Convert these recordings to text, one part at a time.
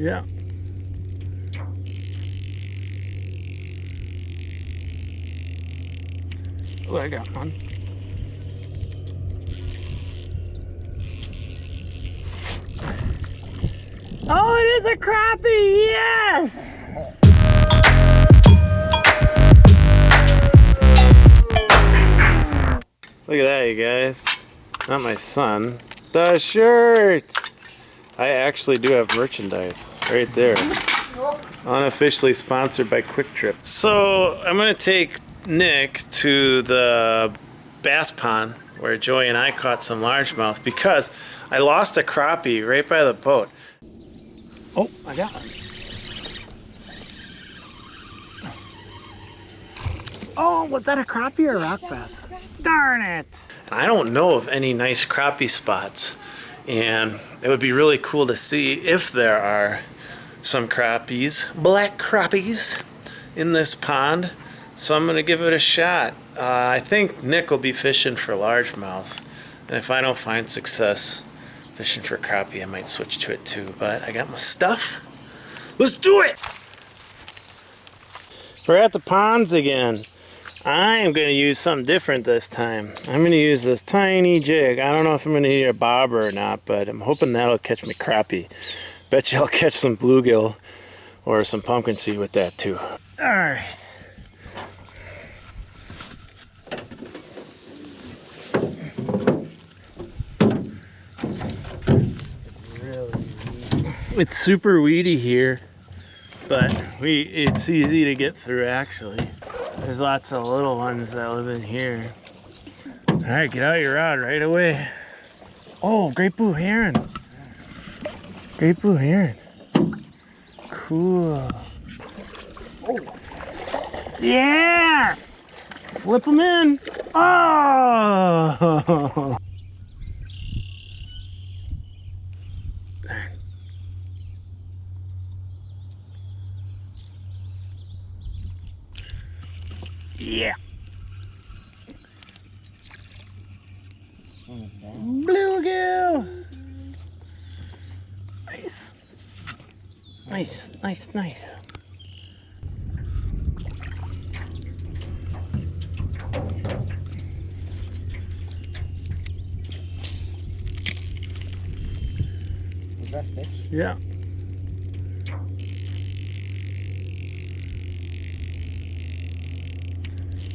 Yeah. Oh, I got one. Oh, it is a crappie! Yes! Look at that, you guys. Not my son. The shirt! I actually do have merchandise right there. Unofficially sponsored by Quick Trip. So I'm gonna take Nick to the bass pond where Joey and I caught some largemouth because I lost a crappie right by the boat. Oh, I got one. Oh, was that a crappie or a rock bass? Darn it! I don't know of any nice crappie spots, and it would be really cool to see if there are some crappies, black crappies, in this pond. So I'm gonna give it a shot. I think Nick will be fishing for largemouth, and if I don't find success fishing for crappie, I might switch to it too. But I got my stuff. Let's do it! We're at the ponds again. I am going to use something different this time. I'm going to use this tiny jig. I don't know if I'm going to need a bobber or not, but I'm hoping that'll catch me crappie. Bet you I'll catch some bluegill or some pumpkin seed with that too. All right. It's super weedy here, but it's easy to get through actually. There's lots of little ones that live in here. All right, get out your rod right away. Oh, great blue heron. Great blue heron. Cool. Oh. Yeah! Flip them in. Oh! Yeah. Bluegill. Nice. Nice, nice, nice. Is that fish? Yeah.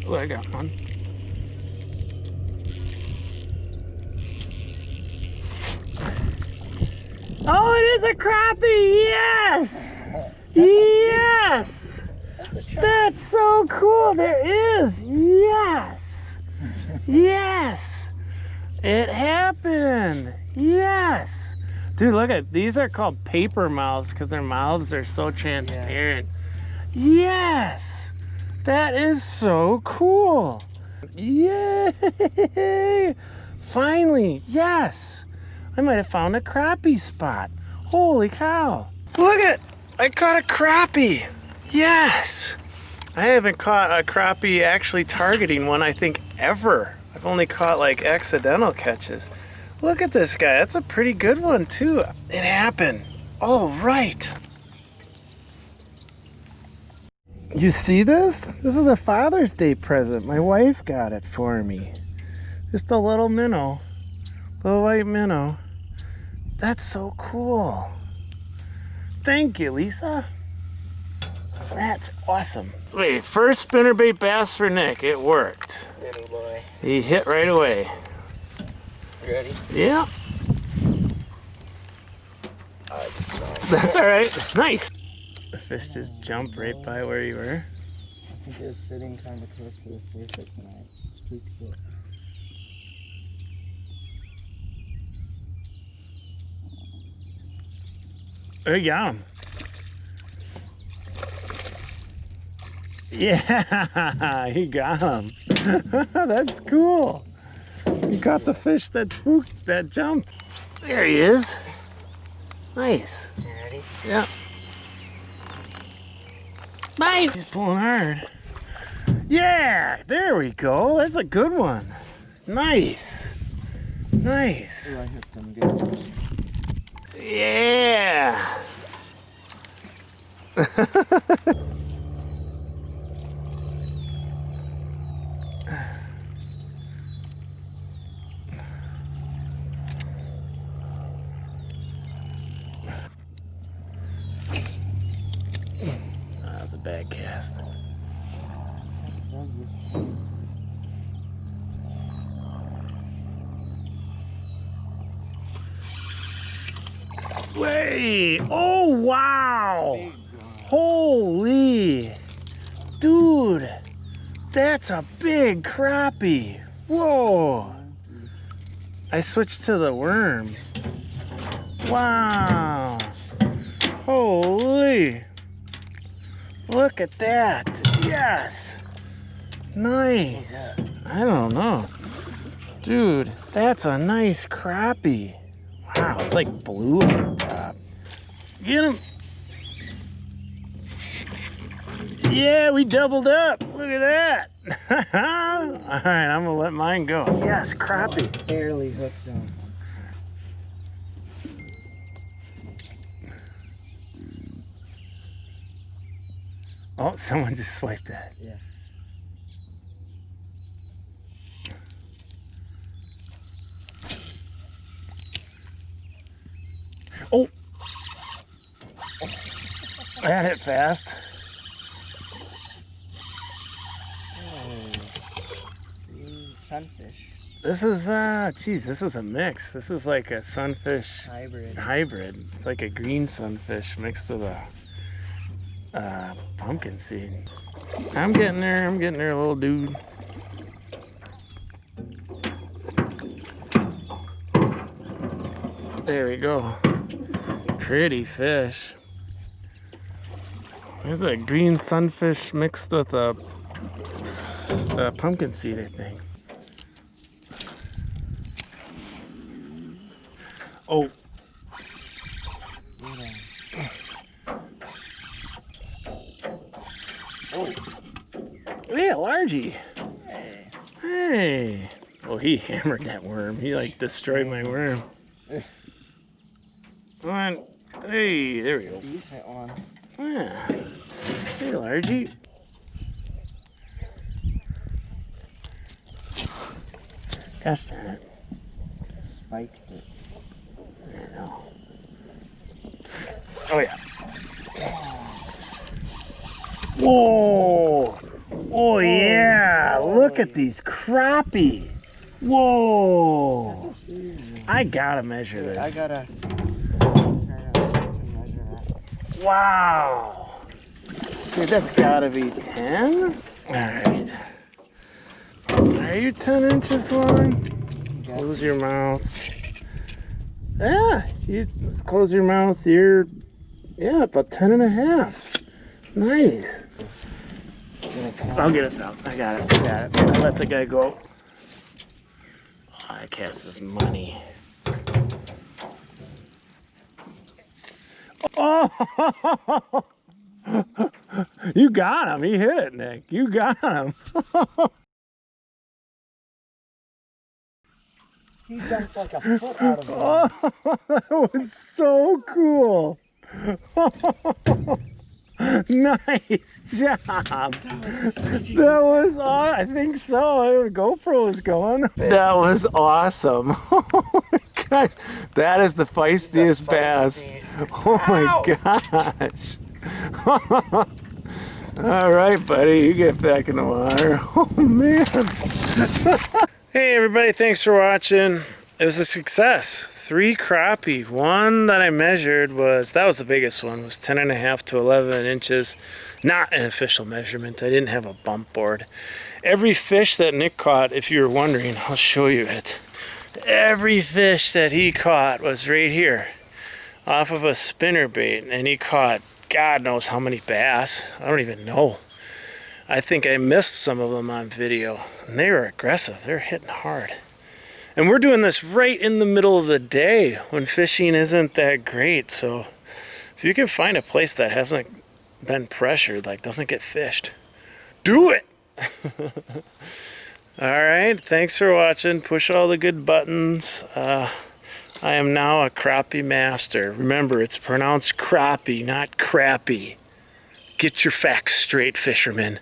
Oh, I got one. Oh, it is a crappie! Yes! Yes! That's so cool! There is! Yes! Yes! It happened! Yes! Dude, look at these are called paper mouths because their mouths are so transparent. Yes! That is so cool. Yay! Finally, yes. I might have found a crappie spot. Holy cow. Look at, I caught a crappie. Yes. I haven't caught a crappie actually targeting one, I think, ever. I've only caught like accidental catches. Look at this guy. That's a pretty good one too. It happened. All right. You see this? This is a Father's Day present. My wife got it for me. Just a little minnow. Little white minnow. That's so cool. Thank you, Lisa. That's awesome. Wait, first spinnerbait bass for Nick. It worked. Little boy. He hit right away. You ready? Yeah. I just saw it. That's all right. Nice. The fish just jumped right by where you were. I think it was sitting kind of close to the surface and I spooked it. Oh, you got him. Yeah, he got him. That's cool. You got the fish that spooked, that jumped. There he is. Nice. You ready? Yeah. Bye. He's pulling hard. Yeah, there we go. That's a good one. Nice. Nice. Ooh, I hit them good. Yeah. That was a bad cast. Wait! Oh wow! Holy! Dude! That's a big crappie! Whoa! I switched to the worm. Wow! Holy! Look at that! Yes! Nice! I don't know. Dude, that's a nice crappie. Wow, it's like blue on the top. Get him! Yeah, we doubled up. Look at that. All right, I'm gonna let mine go. Yes, crappie. Barely hooked on. Oh, someone just swiped that. Yeah. Oh! That hit fast. Sunfish. This is, geez, this is a mix. This is like a sunfish hybrid. It's like a green sunfish mixed with a pumpkin seed. I'm getting there, little dude. There we go. Pretty fish. There's a green sunfish mixed with a pumpkin seed, I think. Oh. Oh. Yeah, largie. Hey. Hey. Oh, he hammered that worm. He like destroyed my worm. Come on. Hey, there we go. Decent one. Yeah. Hey, largie. Gosh darn it. Spiked it. I know. Oh yeah. Whoa! Oh yeah! Look at these crappie! Whoa! I gotta measure this. I gotta turn around and measure that. Wow! Dude, that's gotta be 10? Alright. Are you 10 inches long? Close your mouth. Yeah, you close your mouth, you're, yeah, about 10 and a half. Nice. I'll get us out. I got it. I let the guy go. Oh, I cast this money. Oh! You got him. He hit it, Nick. You got him. He jumped like a foot out of the water. Oh, that was so cool. Nice job. That was awesome. I think so. The GoPro was going. That was awesome. Oh my gosh. That is the feistiest bass. Oh my gosh. All right, buddy. You get back in the water. Oh, man. Hey, everybody. Thanks for watching. It was a success. 3 crappie. One that I measured was, that was the biggest one, was 10 and a half to 11 inches. Not an official measurement. I didn't have a bump board. Every fish that Nick caught, if you were wondering, I'll show you it. Every fish that he caught was right here off of a spinnerbait, and he caught God knows how many bass. I don't even know. I think I missed some of them on video, and they were aggressive. They're hitting hard. And we're doing this right in the middle of the day when fishing isn't that great. So if you can find a place that hasn't been pressured, like doesn't get fished, do it. All right, thanks for watching. Push all the good buttons. I am now a crappie master. Remember, it's pronounced crappie, not crappie. Get your facts straight, fishermen.